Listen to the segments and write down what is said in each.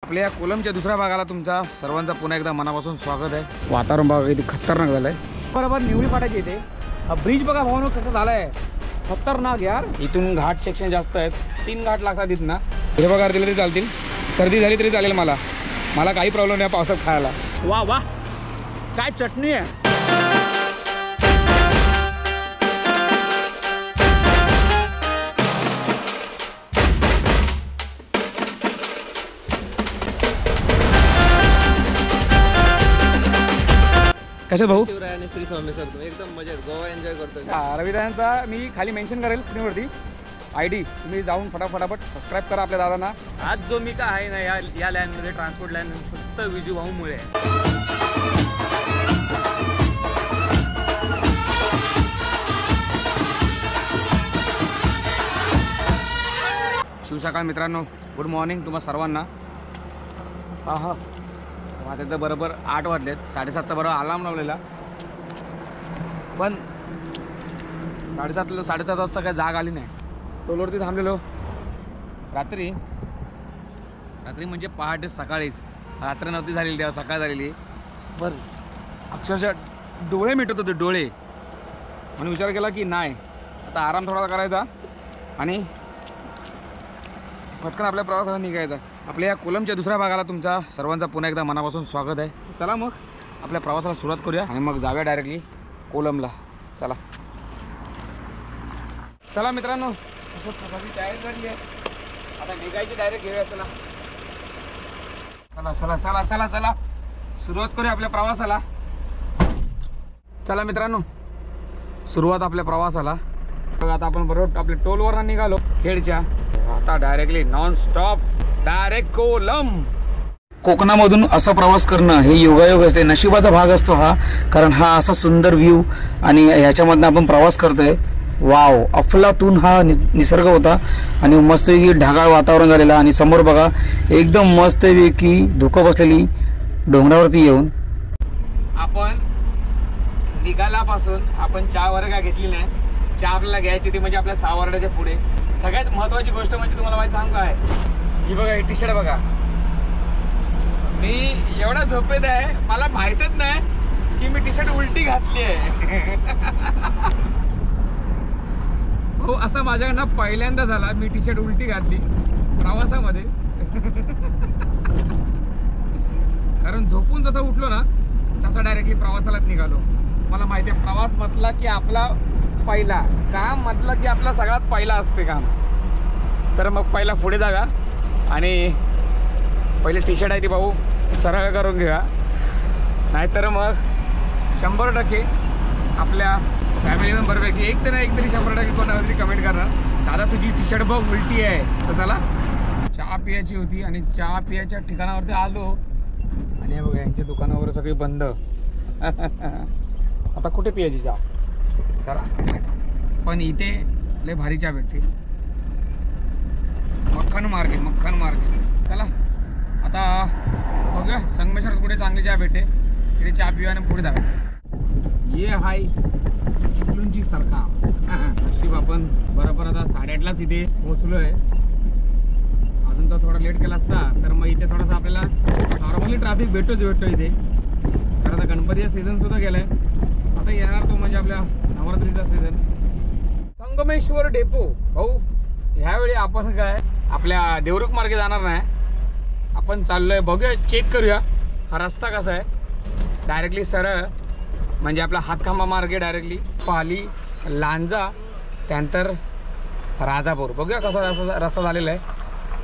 आपल्या या कोलमच्या दुसऱ्या भागाला तुमचा सर्वांचा पुन्हा एकदा मनापासून स्वागत आहे। वातावरण बघा किती खतरनाक झालंय। बरोबर निवळी फाटाची इथे ब्रिज बघा भावनो कसं झालंय, खतरनाक यार। इथून घाट सेक्शन जास्त आहेत, 3 घाट लागतात इथनं। हिरवगार दिले तरी चालतील, सर्दी झाली तरी चालेल, मला काही प्रॉब्लेम नाही पावसात खायला। वा वा काय चटणी आहे। कशात भाऊ? शिवरायाने श्री स्वामी सर तुम्ही एकदम मजेत गोवा एन्जॉय करतोय। रविदासांचा मी खाली मेन्शन करेल स्क्रीनवरती ID, तुम्ही जाऊन फटाफट सबस्क्राईब करा आपल्या दादांना। आज जो मी काय आहे ना या लँडमध्ये ट्रान्सपोर्ट लँड फक्त विजू भाऊमुळे आहे। शिवसकाळ मित्रांनो, गुड मॉर्निंग तुम्हा सर्वांना। हा आता तर बरोबर 8 वाजलेत, 7:30चा बरोबर अलार्म लावलेला, पण 7:30 वाजता काय जाग आली नाही। टोलवरती थांबलेलो रात्री म्हणजे पहाटे सकाळीच, रात्र नव्हती झालेली तेव्हा सकाळ झालेली, पण अक्षरशः डोळे मिटत होते डोळे। म्हणून विचार केला की नाही आता आराम थोडा करायचा आणि पटकन आपल्या प्रवासाला निघायचा। आपल्या या कोलमच्या दुसऱ्या भागाला तुमचा सर्वांचा पुन्हा एकदा मनापासून स्वागत आहे। चला मग आपल्या प्रवासाला सुरुवात करूया आणि मग जाऊया डायरेक्टली कोलमला। चला मित्रांनो, तयारी झाली आहे, आता निघायची डायरेक्ट घेऊया। चला सुरुवात करूया आपल्या प्रवासाला। चला मित्रांनो, सुरुवात आपल्या प्रवासाला। आता आपण बरोबर आपल्या टोलवरनं निघालो खेडच्या, आता डायरेक्टली नॉन स्टॉप डायरेक्ट कोलम। कोकणामधून असा प्रवास करणं हे योगायोग असते, नशिबाचा भाग असतो हा, कारण हा असा सुंदर व्ह्यू आणि ह्याच्यामधनं आपण प्रवास करतोय। वाव, अफलातून हा निसर्ग होता आणि मस्तपैकी ढगाळ वातावरण झालेलं आणि समोर बघा एकदम मस्तपैकी धुकं बसलेली डोंगरावरती येऊन आपण निघाल्यापासून आपण चहा वगैरे काय घेतली नाही। चहा आपल्याला घ्यायची ती म्हणजे आपल्या 6 वर्डाच्या पुढे। सगळ्यात महत्वाची गोष्ट म्हणजे तुम्हाला माहिती सांगू काय, ही बघा ही टी शर्ट बघा, मी एवढा झोपेत आहे मला माहितच नाही की मी टी शर्ट उलटी घातली आहे। हो, असं माझ्याकडनं पहिल्यांदा झाला, मी टी शर्ट उलटी घातली प्रवासामध्ये। कारण झोपून जसं उठलो ना तसं डायरेक्टली प्रवासालाच निघालो। मला माहिती आहे प्रवास म्हटला की आपला पहिला काम, म्हटलं की आपला सगळ्यात पहिला असते काम। तर मग पहिला पुढे जागा आणि पहिले टी शर्ट आहे ती भाऊ सरळ करून घेऊया, नाहीतर मग 100% आपल्या फॅमिली मेंबरपैकी एक तरी 100% कोणाला तरी कमेंट करणार, दादा तुझी टी शर्ट बघ उलटी आहे। तर चला चहा पियाची होती आणि चहा पियाच्या ठिकाणावरती आलो आणि हे बघा यांच्या दुकानं वगैरे सगळी बंद। आता कुठे पियाची चहा? चला, पण इथे लय भारी चहा भेटते, मक्खन मार्केट। चला आता बघूया संगमेश्वर कुठे चांगली चहा भेटते, तिथे चहा पिऊया आणि पुढे जाऊया। ये हाय चिपळूणची सरकार। नशीब आपण बरोबर आता 8:30लाच इथे पोहोचलो आहे। अजून तर थोडा लेट केला असता तर मग इथे थोडासा आपल्याला नॉर्मली ट्रॅफिक भेटतो इथे, कारण आता गणपतीचा सीझन सुद्धा गेलाय। आता येणार तो म्हणजे आपल्या नवरात्रीचा सीझन। संगमेश्वर डेपो भाऊ, ह्यावेळी आपण काय आपल्या देवरुख मार्गे जाणार नाही, आपण चाललोय बघूया, चेक करूया हा रस्ता कसा आहे। डायरेक्टली सरळ म्हणजे आपला हातखांबा मार्गे डायरेक्टली पाली, लांजा, त्यानंतर राजापूर। बघूया कसा रस्ता झालेला आहे।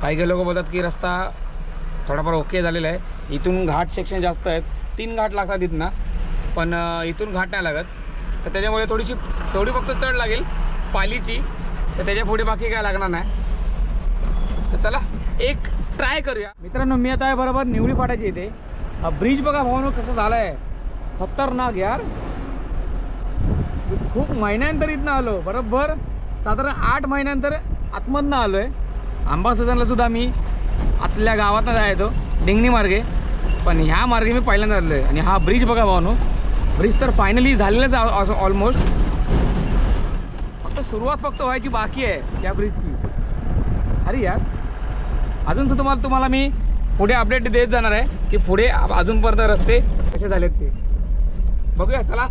काही लोक बोलतात की रस्ता थोडाफार ओके झालेला आहे। इथून घाट सेक्शन जास्त आहेत, 3 घाट लागतात इथनं, पण इथून घाट नाही लागत, तर त्याच्यामुळे थोडी फक्त चढ लागेल पालीची, तर त्याच्या पुढे बाकी काय लागणार नाही। तर चला एक ट्राय करूया मित्रांनो। मी आता आहे बरोबर निवळी फाटाची इथे, हा ब्रिज बघा भावनो कसं झालंय, खतरनाक यार। खूप महिन्यानंतर इथनं आलो, बरोबर साधारण 8 महिन्यानंतर आतमधनं आलो आहे। आंबा सीझनला सुद्धा मी आतल्या गावातनं जायचो डिंगणी मार्गे, पण ह्या मार्गे मी पहिल्यांदा आलो आहे। आणि हा ब्रिज बघा भावनो, ब्रिज तर फायनली झालेलाच ऑलमोस्ट, फक्त सुरुवात व्हायची बाकी आहे त्या ब्रिजची। अरे यार, अजून सुद्धा तुम्हाला मी पुढे अपडेट देत जाणार आहे की पुढे अजूनपर्यंत रस्ते कसे झालेत ते बघूया. चला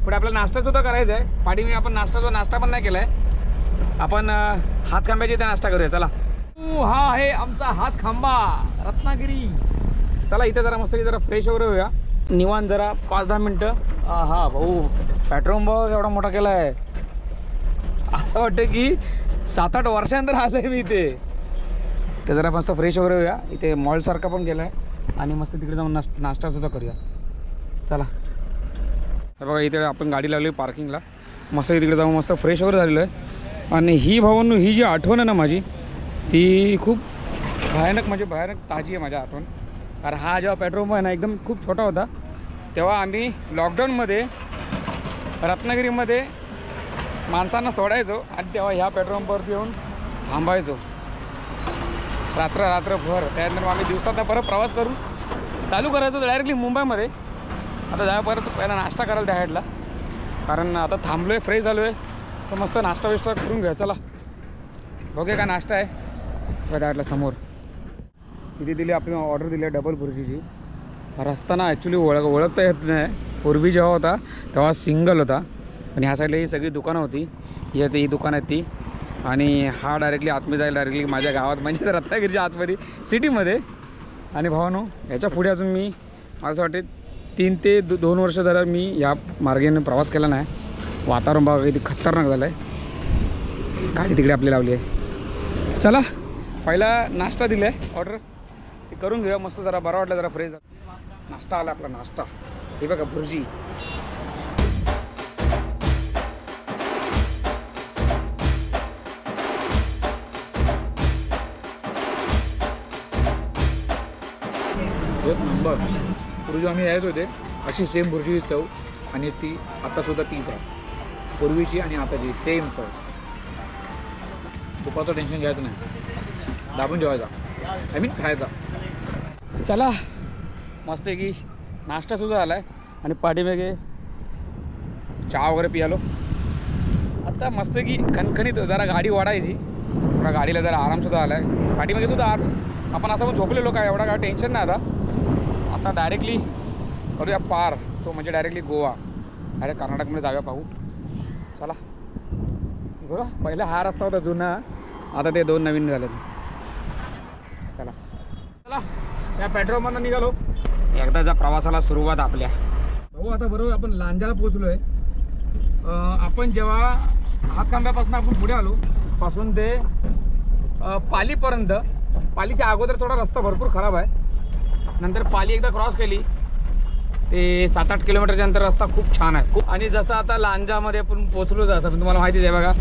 पुढे आपल्याला नाश्ता सुद्धा करायचा आहे. पाठीमागे आपण नाश्ता पण नाही केला आहे. आपण हातखांब्याची इथे नाश्ता करूया. चला हा आहे आमचा हातखांबा रत्नागिरी. चला इथे जरा मस्त जरा फ्रेश वगैरे होऊया निवांत जरा 5-10 मिनटं. हा भाऊ पेट्रोल पंप एवढा मोठा केला आहे असं वाटतं की 7-8 वर्षानंतर आलं आहे मी इथे. तर जरा मस्त फ्रेश वगैरे होऊया. इथे मॉलसारखा पण केला आहे आणि मस्त तिकडे जाऊन नाश्तासुद्धा करूया. चला हे बघा इथे आपण गाडी लावली पार्किंगला. मस्त तिकडे जाऊन मस्त फ्रेश वगैरे झालेलं आहे. आणि ही भावांनो ही जी आठवण आहे ना माझी ती खूप भयानक म्हणजे भयानक ताजी आहे माझ्या आठवण. कारण हा जेव्हा पेट्रोल पंप आहे ना एकदम खूप छोटा होता तेव्हा आम्ही लॉकडाऊनमध्ये रत्नागिरीमध्ये माणसांना सोडायचो आणि तेव्हा ह्या पेट्रोल पंपावरती येऊन थांबायचो रात्रभर. त्यानंतर आम्ही दिवसातनं परत प्रवास करून चालू करायचो डायरेक्टली मुंबईमध्ये. आता जाऊ परत पहिला नाश्ता करायला त्या साईडला कारण आता थांबलो आहे फ्रेश झालो आहे तर मस्त नाश्ता विष्टा करून घ्या. चला बघूया का नाश्ता आहे त्या साईडला समोर. तिथे दिली आपण ऑर्डर दिली आहे डबल भुर्जीची. रस्ता ना ॲक्च्युली ओळखता येत नाही. पूर्वी जेव्हा होता तेव्हा सिंगल होता आणि ह्या साईडला ही सगळी दुकानं होती. ही दुकानं आहेत ती आणि हा डायरेक्टली आतमध्ये जाईल डायरेक्टली माझ्या गावात म्हणजे रत्नागिरीच्या आतमध्ये सिटीमध्ये. आणि भावानो ह्याच्या पुढे अजून मी असं वाटते 3 ते 2 वर्ष जरा मी या मार्गाने प्रवास केला नाही. वातावरण बघा किती खतरनाक झालं आहे. गाडी तिकडे आपली लावली आहे. चला पहिला नाश्ता दिला आहे ऑर्डर ते करून घेऊया. मस्त जरा बरं वाटलं जरा फ्रेश नाश्ता आला आपला नाश्ता. हे बघा भुर्जी एक नंबर. पूर्वी आम्ही यायच होते अशी सेम भुर्जीची चव आणि ती आतासुद्धा तीच आहे पूर्वीची आणि आताची सेम चव. दुपारचं टेन्शन घ्यायचं नाही दाबून जेवायचा आय मीन खायचा. चला मस्त आहे की नाश्तासुद्धा आला आहे आणि पाठीमागे चहा वगैरे पियालो. आता मस्त की खणखणीत जरा गाडी वाढायची थोडा गाडीला जरा आरामसुद्धा आला आहे. पाठीमागे सुद्धा आपण असं झोपलेलो काय एवढा काय टेन्शन नाही. आता डायरेक्टली करूया पार तो म्हणजे डायरेक्टली गोवा डायरेक्ट कर्नाटकमध्ये जाऊया पाहू. चला बघा पहिला हा रस्ता होता जुना आता ते 2 नवीन झालेत. चला चला या पेट्रोलमधून निघालो एकदाच्या प्रवासाला सुरुवात आपल्या. भाऊ आता बरोबर आपण लांजाला पोचलो आहे. आपण जेव्हा हातखांब्यापासून आपण पुढे आलो पासून ते पालीपर्यंत पालीच्या अगोदर थोडा रस्ता भरपूर खराब आहे. नंतर पाली एकदा क्रॉस केली ते 7-8 किलोमीटरच्या नंतर रस्ता खूप छान आहे खूप. आणि जसं आता लांजामध्ये आपण पोचलो जसं तुम्हाला माहितीच आहे बघा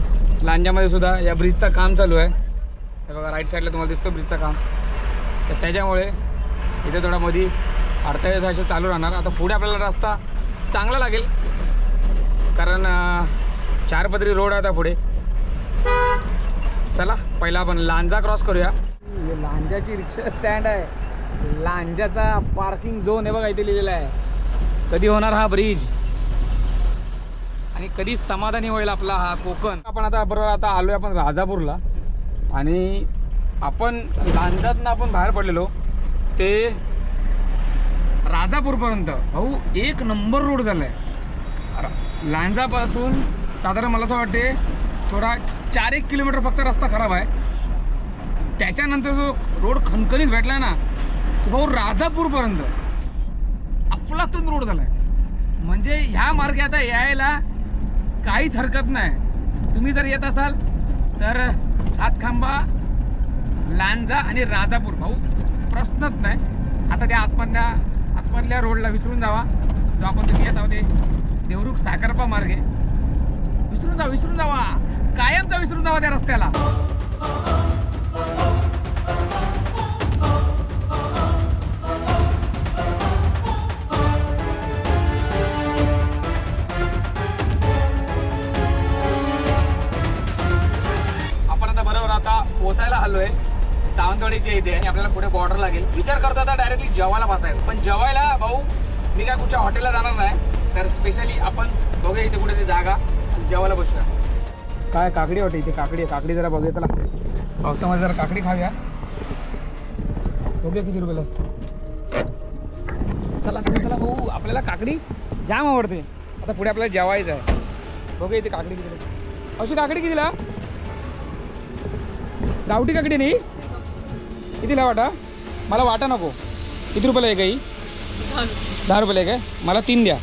लांजामध्ये सुद्धा या ब्रिजचं काम चालू आहे. हे बघा राईट साईडला तुम्हाला दिसतो ब्रिजचं काम. तर त्याच्यामुळे इथे थोडा मध्ये अडथळे असे चालू राहणार. आता पुढे आपल्याला रस्ता चांगला लागेल कारण 4 पदरी रोड आहे आता पुढे. चला पहिला आपण लांजा क्रॉस करूया. लांजाची रिक्षा स्टँड आहे. लांजाचा पार्किंग झोन हे बघा इथे लिहिलेला आहे. कधी होणार हा ब्रिज आणि कधी समाधानी होईल आपला हा कोकण. आपण आता बरोबर आता आलोय आपण राजापूरला आणि आपण लांजातनं आपण बाहेर पडलेलो ते राजापूरपर्यंत भाऊ 1 नंबर रोड झाला आहे. लांजापासून साधारण मला असं वाटते थोडा 4-1 किलोमीटर फक्त रस्ता खराब आहे. त्याच्यानंतर जो रोड खणखणीत भेटला ना तो भाऊ राजापूरपर्यंत अफलातून रोड झाला आहे. म्हणजे ह्या मार्गे आता यायला काहीच हरकत नाही. तुम्ही जर येत असाल तर हातखांबा लांजा आणि राजापूर भाऊ प्रश्नच नाही. आता त्या आतमधल्या रोडला विसरून जावा जो आपण तुम्ही येत आहोत ते देवरुख साखरपा मार्गे विसरून जावा कायमचा विसरून जावा त्या रस्त्याला. पोचायला आलोय सावंतवाडीच्या इथे आणि आपल्याला पुढे बॉर्डर लागेल. विचार करतो आता डायरेक्टली जेवायला बसायचं पण जेवायला भाऊ मी काय कुठच्या हॉटेलला जाणार नाही तर स्पेशली आपण बघूया इथे कुठे जागा जेवायला बसूया. काय काकडी वाटते इथे काकडी जरा बघूया. चला पावसामध्ये जरा काकडी खाऊया. बघूया किती रुपयाला आहे. चला चला चला भाऊ, आपल्याला काकडी जाम आवडते. आता पुढे आपल्याला जेवायचं आहे. बघूया इथे काकडी कितीला. अशी काकडी कितीला? गावठी काकडी नाही कितीला वाटा? मला वाटा नको. किती रुपयाला आहे काही? 10 रुपयाला आहे काय? मला 3 द्या.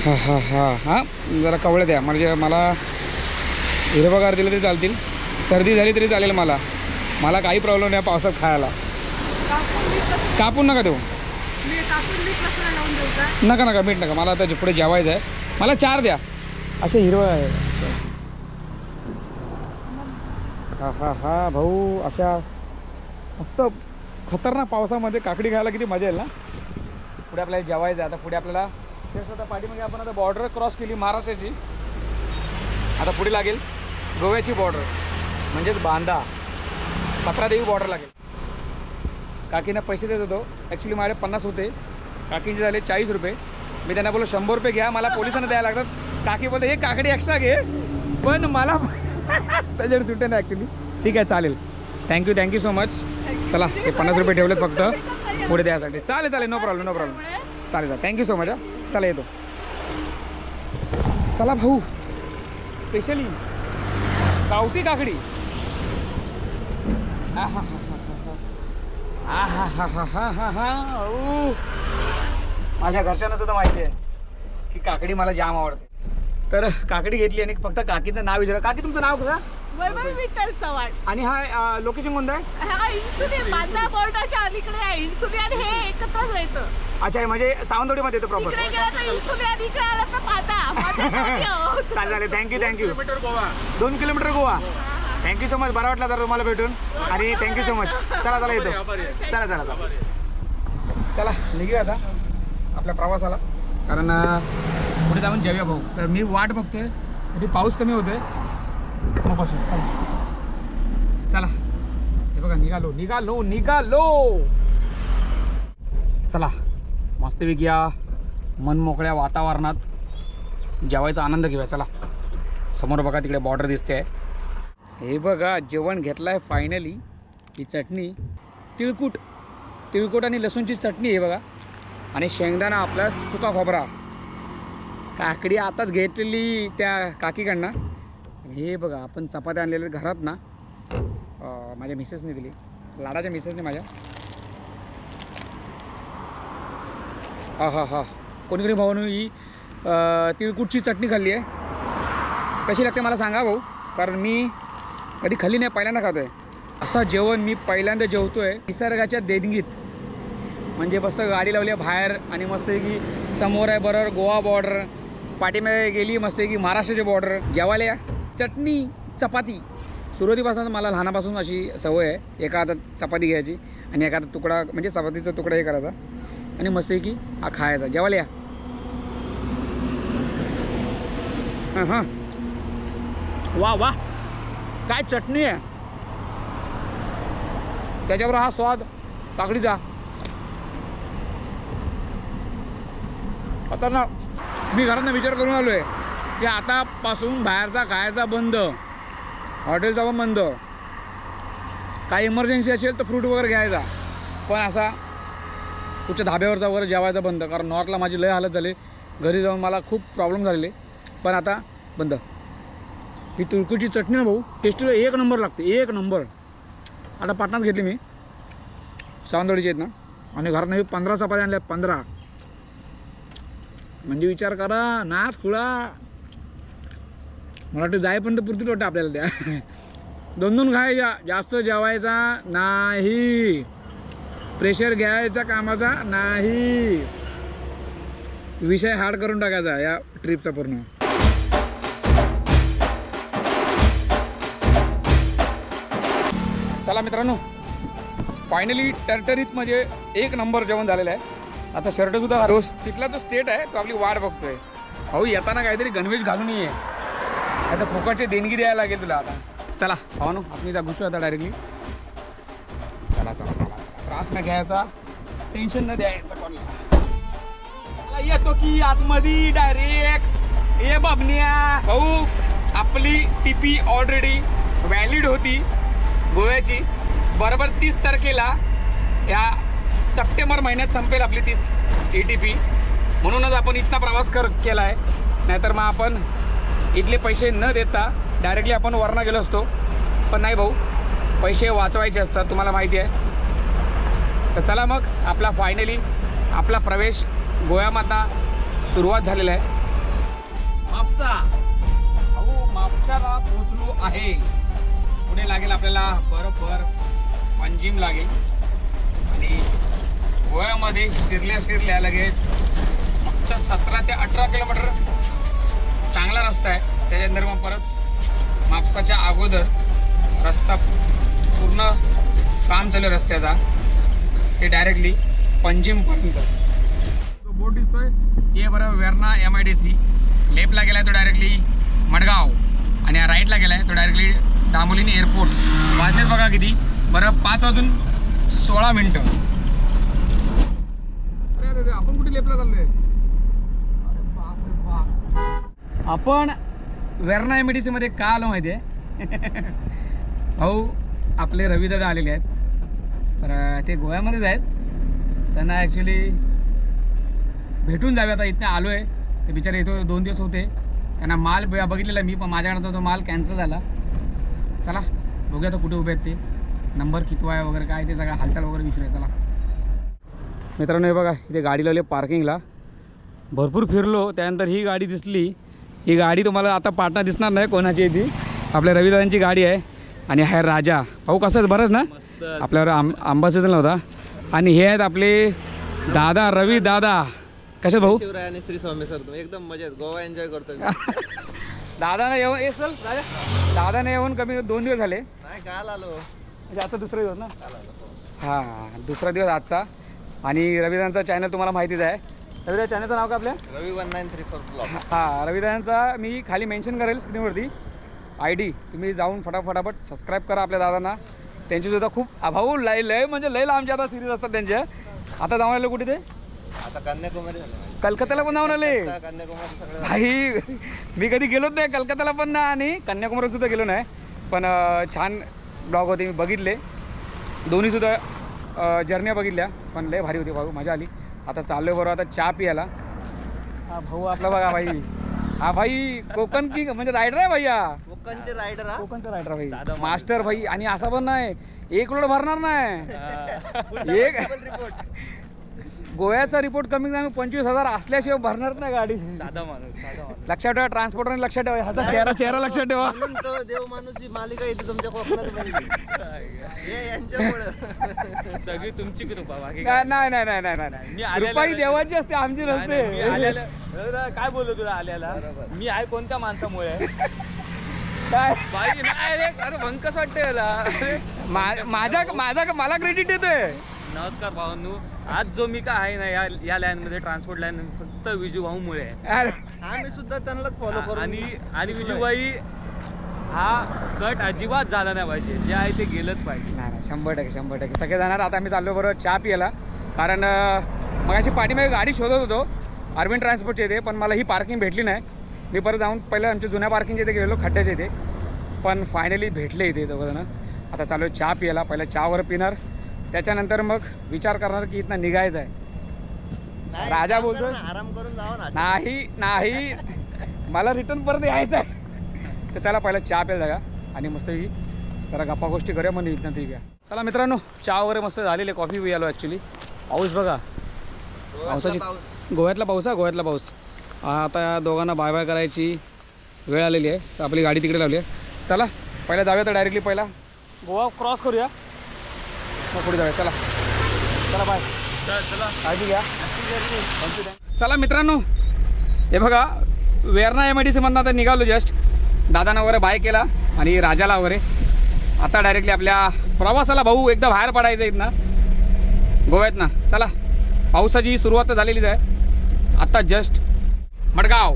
हां हां हां हां जरा कवळ्या द्या. म्हणजे मला हिरवगार दिलं तरी चालतील. सर्दी झाली तरी चालेल. मला काही प्रॉब्लेम नाही पावसात खायला. कापून नका देऊ. नका नका मीठ नका. मला आता पुढे जेवायचं आहे. मला 4 द्या. असे हिरवं आहे. हा हा हा भाऊ, अशा मस्त खतरनाक पावसामध्ये काकडी खायला किती मजा येईल ना. पुढे आपल्याला जेवायचं आहे. आता पुढे आपल्याला तेच आता पाठीमागे आपण आता बॉर्डर क्रॉस केली महाराष्ट्राची. आता पुढे लागेल गोव्याची बॉर्डर, म्हणजेच बांदा 17 देवी बॉर्डर लागेल. काकींना पैसे देत होतो. ॲक्च्युली माझे 50 होते. काकींचे झाले 40 रुपये. मी त्यांना बोललो 100 रुपये घ्या, मला पोलिसांना द्यायला लागतात. काकी बोलते हे काकडी एक्स्ट्रा घे, पण मला त्याच्यावर सुटे ना ॲक्च्युली. ठीक आहे चालेल. Thank you so much. चला ते 50 रुपये ठेवलेत फक्त पुढे द्यायसाठी. चालेल नो प्रॉब्लेम चालेल. Thank you so much. चला येतो. चला भाऊ, स्पेशली गावठी काकडी. हा हा हा हा हा हा हा हा हा. माझ्या घरच्यांना सुद्धा माहिती आहे की काकडी मला जाम आवडते. तर काकडी घेतली आणि फक्त काकीचं नाव विचारा. काकी तुमचं नाव कसं? वैभव विठ्ठल चव्हाण. आणि हा लोकेशन कोणतं आहे? हा इन्सुली बांदा बोर्डाच्या अलीकडे आहे. इन्सुली आणि हे एकत्रच येतं. अच्छा म्हणजे सावंतवाडीमध्ये येतं प्रॉपर. इकडे गेला तर इन्सुली आणि इकडे आला तर बांदा. चालेल. Thank you 2 kilometre Goa. Thank you so much. बरं वाटलं जर तुम्हाला भेटून. आणि थँक्यू सो मच. चला येतो. चला निघूया आता आपल्या प्रवासाला. कारण पुढे जाऊन जेवूया भाऊ. तर मी वाट बघतोय कधी पाऊस कमी होतोय मग बसून. चला हे बघा निघालो. चला मस्तपैकी या मनमोकळ्या वातावरणात जेवायचा आनंद घेऊया. चला समोर बघा तिकडे बॉर्डर दिसते. हे बघा जेवण घेतलं आहे फायनली. ही चटणी तिळकुट आणि लसूणची चटणी आहे बघा. आणि शेंगदाणा आपला सुका खोबरा. काकडी आताच घेतलेली त्या काकीकडनं. हे बघा आपण चपात्या आणलेल्या घरात ना, माझ्या मिसेसने दिली. लाडाच्या मिसेसने माझ्या. हा कोणी भाऊनं ही तिळकुटची चटणी खाल्ली आहे. कशी लागते मला सांगा भाऊ, कारण मी कधी खाल्ली नाही, पहिल्यांदा खातो आहे. असं जेवण मी पहिल्यांदा जेवतो आहे निसर्गाच्या देणगीत. म्हणजे मस्त गाडी लावली आहे बाहेर आणि मस्त की समोर आहे बरोबर गोवा बॉर्डर, पाठीमागे गेली मस्त की महाराष्ट्राची बॉर्डर. जेवायला या चटणी चपाती. सुरुवातीपासून मला लहानापासून अशी सवय आहे. एका हातात चपाती घ्यायची आणि एका हातात तुकडा म्हणजे चपातीचा तुकडा हे करायचा आणि मस्त की हा खायचा. जेवायला या. हां वा काय चटणी आहे. त्याच्यावर हा स्वाद काकडीचा. आता ना मी घरातनं विचार करून आलो आहे की आतापासून बाहेरचा खायचा बंद, हॉटेलचा पण बंद. काही इमर्जन्सी असेल तर फ्रूट वगैरे घ्यायचा, पण असा कुठच्या धाब्यावरचा वगैरे जेवायचा बंद. कारण नॉर्थला माझी लय हालत झाली, घरी जाऊन मला खूप प्रॉब्लेम झालेले, पण आता बंद. ही तिळकुटची चटणी ना भाऊ टेस्टीला 1 नंबर लागते, 1 नंबर. आता पाटणाच घेतली मी, सावंतवाडीची आहेत ना. आणि घरात मी 15 चपात्या आणल्या, 15. म्हणजे विचार करा नाच खुळा. मला वाटतं जाईपर्यंत पुरतीच वाटतं आपल्याला त्या. 2-2 खायच्या, जास्त जेवायचा नाही, प्रेशर घ्यायचा कामाचा नाही. विषय हार्ड करून टाकायचा या ट्रिपचा पूर्ण. चला मित्रांनो, फायनली टरटरीत म्हणजे 1 नंबर जेवण झालेलं आहे. आता शर्टसुद्धा रोज तिथला जो स्टेट आहे तो आपली वाट बघतोय. भाऊ येताना काहीतरी गणवेश घालून ये, आता फुकटची देणगी द्यायला लागेल तुला. आता चला भावानो आपण जा घुसू आता डायरेक्टली. चला त्रास नाही घ्यायचा, टेन्शन न द्यायचं कोणाला. येतो की आतमध्ये डायरेक्ट. ये बाबन्या भाऊ, आपली टीपी ऑलरेडी व्हॅलिड होती गोव्याची. बरोबर 30 तारखेला या सप्टेंबर महिन्यात संपेल आपली 30 ATP. म्हणूनच आपण इथला प्रवास केला आहे. नाहीतर मग आपण इथले पैसे न देता डायरेक्टली आपण वरना गेलो असतो. पण नाही भाऊ, पैसे वाचवायचे असतात, तुम्हाला माहिती आहे. तर चला मग आपला फायनली आपला प्रवेश गोव्यामधला सुरुवात झालेला आहे. म्हापसा म्हापशाला पोहोचलो आहे. पुढे लागेल आपल्याला बरोबर पंजिम लागेल आणि गोव्यामध्ये शिरल्या लगेच फक्त 17 ते 18 किलोमीटर चांगला रस्ता आहे. त्याच्यानंतर मग परत म्हापसाच्या अगोदर रस्ता पूर्ण काम चालू रस्त्याचा ते डायरेक्टली पंजिमपर्यंत. बोर्ड दिसतोय हे बरं वेर्ना MIDC. लेफ्टला गेला आहे तो डायरेक्टली मडगाव आणि राईटला गेला आहे तो डायरेक्टली डांबोलीनी एअरपोर्ट. वाजलेत बघा किती, बरं 5:16. अरे आपण कुठे लेफ्टला चाललोय? अरे बाप रे बाप. आपण वेर्ना MIDC मध्ये का आलो माहिती आहे? भाऊ आपले रविदादा आलेले आहेत. तर ते गोव्यामध्येच आहेत. त्यांना ॲक्च्युली भेटून जावे. आता इथं आलो आहे. ते बिचारे इथं 2 दिवस होते. त्यांना माल बघितलेला मी, पण माझ्याकडचा तो माल कॅन्सल झाला. चला बघूया तर कुठे उभे आहेत ते, नंबर कितवा आहे वगैरे काय ते सगळं हालचाल वगैरे विचारूया. चला मित्रांनो, हे बघा इथे गाडी लावली पार्किंगला. भरपूर फिरलो त्यानंतर ही गाडी दिसली. ही गाडी तुम्हाला आता पाटणा दिसणार नाही कोणाची आहे ती. आपल्या रविदादांची गाडी आहे आणि हा राजा. भाऊ कसंच बरंच ना, आपल्यावर आंबा सीझन होता. आणि हे आहेत आपले दादा रवी दादा. कसे भाऊ? शिवराय आणि श्री स्वामी सर, तुम्ही एकदम मजेत गोवा एन्जॉय करतोय. दादाने येऊन चल राजा, दादाने येऊन कमी 2 दिवस झाले. नाही काल आलो म्हणजे आजचा दुसरा दिवस ना. हां दुसरा दिवस आजचा. आणि रविदादांचा चॅनल तुम्हाला माहितीच आहे. रविदा चॅनलचं नाव का आपल्या? रवी 1934 ब्लॉग. हां रविदादांचा मी खाली मेन्शन करेल स्क्रीनवरती ID. तुम्ही जाऊन फटाफट सबस्क्राईब करा आपल्या दादांना. त्यांचीसुद्धा खूप भाऊ लय म्हणजे लय लांबचे आता सिरीज असतात त्यांच्या. आता जाऊन आले कुठे ते? आता कन्याकुमारी झालं. कलकत्त्याला पण जाऊन आले. कन्याकुमारी सगळं भाई मी कधी गेलोच नाही कलकत्त्याला पण ना आणि कन्याकुमारीत सुद्धा गेलो नाही. पण छान ब्लॉग होते, मी बघितले दोन्हीसुद्धा जर्नी बघितल्या. पण लय भारी होती भाऊ, मजा आली. आता चाललो बरोबर आता चहा पियाला. हा भाऊ आपला बघा भाई, हा भाई कोकण की म्हणजे रायडर आहे भैया. कोकणचे रायडर. कोकणचा रायडर भाई, मास्टर भाई. आणि असं पण नाही 1 लोड भरणार नाही. एक गोव्याचा रिपोर्ट कमी कमी 25,000 असल्याशिवाय भरणार नाही गाडी. साधा माणूस लक्षात ठेवा. ट्रान्सपोर्टरने लक्षात ठेवा. ह्याचा चेहरा लक्षात ठेवा. देव माणूसची मालिका येते तुमच्या कोकणात. सगळी तुमची कृपा. नाही रुपाई देवाची असते, आमची नसते. काय बोललो तुला आल्याला? मी आहे कोणत्या माणसामुळे काय बाई नाही रे. अरे भंग कसं वाटतंय मला क्रेडिट येतोय. नमस्कार भावांनो, आज जो मी का आहे ना या लाईनमध्ये ट्रान्सपोर्ट लाईन फक्त विजू भाऊमुळे आहे. आम्ही सुद्धा त्यांनाच फॉलो करू. आणि विजूबाई हा कट अजिबात झाला नाही पाहिजे. जे आहे ते गेलंच पाहिजे. नाही 100% सगळे जाणार. आता आम्ही चाललो बरोबर चहा पियाला. कारण मग अशी पाठीमागे गाडी शोधत होतो अरविंद ट्रान्सपोर्टच्या इथे, पण मला ही पार्किंग भेटली नाही. मी परत जाऊन पहिलं आमच्या जुन्या पार्किंगच्या इथे गेलो खड्ड्याच्या इथे, पण फायनली भेटले इथे दोघंजणं. आता चालू आहे चहा पियाला. पहिलं चहा वगैरे पिणार, त्याच्यानंतर मग विचार करणार की इथनं निघायचं आहे. राजा बोलतो आराम करून जावा ना. नाही मला रिटर्न परत यायचं आहे. तर चला पहिला चहा प्यायला जागा आणि मस्त जरा गप्पा गोष्टी करूया मग इथनं ठीक आहे. चला मित्रांनो, चहा वगैरे मस्त झालेले, कॉफी पी आलो. ॲक्च्युली पाऊस बघा, पावसाची गोव्यातला पाऊस. आता दोघांना बाय बाय करायची वेळ आलेली आहे. तर आपली गाडी तिकडे लावली आहे. चला पहिला जाऊया. तर डायरेक्टली पहिला गोवा क्रॉस करूया, मग पुढे जाऊया. चला बाय. चला काळजी घ्या. चला मित्रांनो, हे बघा वेर्ना MIDC मधनं आता निघालो. जस्ट दादांना वगैरे बाय केला आणि राजाला वगैरे. आता डायरेक्टली आपल्या प्रवासाला भाऊ एकदा बाहेर पडायचं इथनं गोव्यातनं. चला पावसाची सुरुवात तर झालेलीच आहे. आता जस्ट मडगाव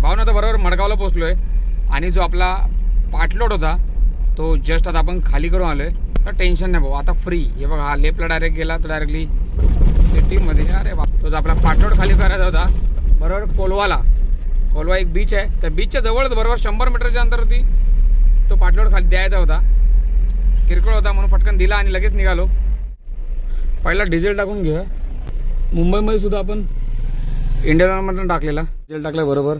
भावना तर बरोबर मडगावला पोहोचलो आहे. आणि जो आपला पाटलोट होता तो जस्ट आता आपण खाली करून आलो आहे. तर टेन्शन नाही भाऊ, आता फ्री. हे बघा हा लेफ्टला डायरेक्ट गेला तर डायरेक्टली सिटीमध्ये. अरे बा, तो जो आपला पाटलोट खाली करायचा होता बरोबर कोलवा एक बीच आहे. त्या बीचच्या जवळच बरोबर 100 मीटरच्या अंतरावरती तो पाटलोट खाली द्यायचा होता. किरकोळ होता म्हणून फटकन दिला आणि लगेच निघालो. पहिला डिझेल टाकून घेऊया. मुंबईमध्ये सुद्धा आपण इंडियन ऑइलमधून टाकलेला डिझेल टाकलं बरोबर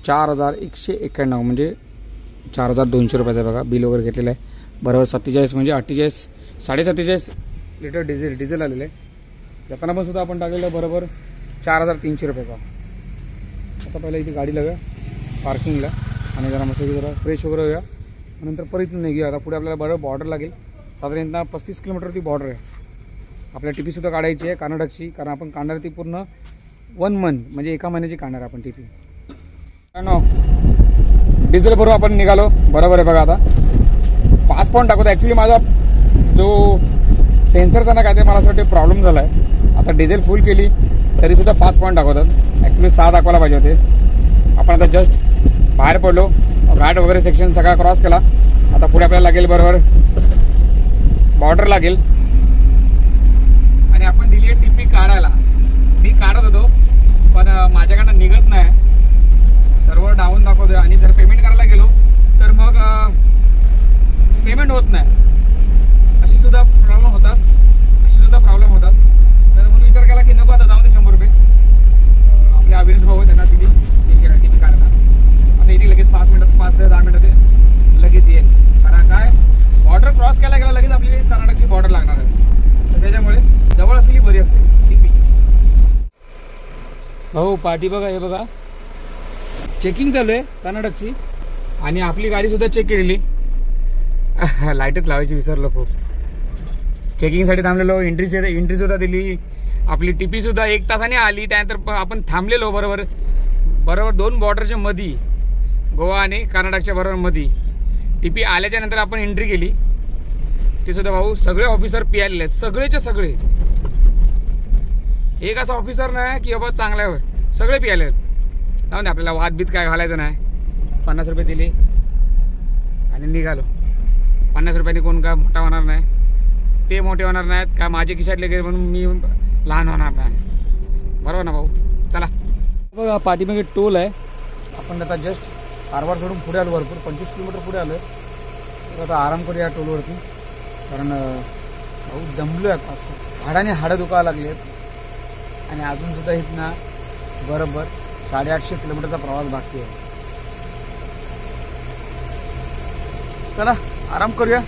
4191 म्हणजे 4200 रुपयाचा बघा बिल वगैरे घेतलेलं आहे. बरोबर 47 म्हणजे 48 47.5 लिटर डिझेल आलेलं आहे. जाताना पण सुद्धा आपण टाकलेलं आहे बरोबर 4300 रुपयाचा. आता पहिला इथे गाडी लावूया पार्किंगला आणि जरा मस्त जरा फ्रेश वगैरे होऊया. नंतर परत इथून निघूया. आता पुढे आपल्याला बरोबर बॉर्डर लागेल. साधारणतः 35 किलोमीटरवरती बॉर्डर आहे. आपल्याला टीपी सुद्धा काढायची आहे कर्नाटकची, कारण आपण काढणार ती पूर्ण 1 मंथ म्हणजे एका महिन्याची काढणार आपण टीपी. डिझेल भरून आपण निघालो बरोबर आहे बघा. आता 5 पॉईंट टाकतो. ॲक्च्युली माझा जो सेन्सरचा ना काय ते मला असं प्रॉब्लेम झाला आहे. आता डिझेल फुल केली तरीसुद्धा 5 पॉईंट दाखवतात. ॲक्च्युली 6 दाखवायला पाहिजे होते. आपण आता जस्ट बाहेर पडलो. घाट वगैरे सेक्शन सगळा क्रॉस केला. आता पुढे आपल्याला लागेल बरोबर बॉर्डर लागेल आणि आपण दिली आहे टीपी काढायला. मी काढत होतो पण माझ्याकडनं निघत नाही. सर्व्हर डाऊन दाखवतोय आणि जर पेमेंट करायला गेलो तर मग पेमेंट होत नाही. अशी सुद्धा प्रॉब्लेम होतात. तर म्हणून विचार केला की नको आता जाऊ दे 100 रुपये. आपले अविनाश भाऊ त्यांना दिली टीपी काढायला. आता इथे लगेच 5 मिनिटात 5 ते 10 मिनिटात लगेच येईल. कारण काय बॉर्डर क्रॉस केला गेला लगेच आपली कर्नाटकची बॉर्डर लागणार आहे. तर त्याच्यामुळे जवळ असलेली बरी असते टीपी. भाऊ पाठी बघा हे बघा चेकिंग चालू आहे कर्नाटकची आणि आपली गाडी सुद्धा चेक केलेली. लाईटच लावायची विसरलो खूप. चेकिंगसाठी थांबलेलो. एंट्री सुद्धा दिली. आपली टीपी सुद्धा 1 तासाने आली. त्यानंतर आपण थांबलेलो बरोबर 2 बॉर्डरच्या मध्ये गोवा आणि कर्नाटकच्या बरोबर मध्ये. टीपी आल्याच्या नंतर आपण एंट्री केली. ते सुद्धा भाऊ सगळे ऑफिसर पी आलेले आहेत. सगळेचे सगळे. एक असा ऑफिसर नाही की बाबा चांगला आहे. सगळे पी आले आहेत. जाऊन आपल्याला वादबीत काय घालायचं नाही. 50 रुपये दिले आणि निघालो. 50 रुपयांनी कोण काय मोठा होणार नाही. ते मोठे होणार नाहीत काय माझे खिशातले गेले म्हणून मी लहान होणार नाही. बरोबर ना भाऊ. चला बघा पाठीमागे टोल आहे. आपण आता जस्ट कारवार सोडून पुढे आलो. भरपूर 25 किलोमीटर पुढे आलो आहे. तर आता आराम करूया टोलवरती. कारण भाऊ दमलो आहे. हाडाने हाडं दुखायला लागली आहेत आणि अजून सुद्धा इथनं बरोबर 850 किलोमीटरचा प्रवास बाकी आहे. चला आराम करूया.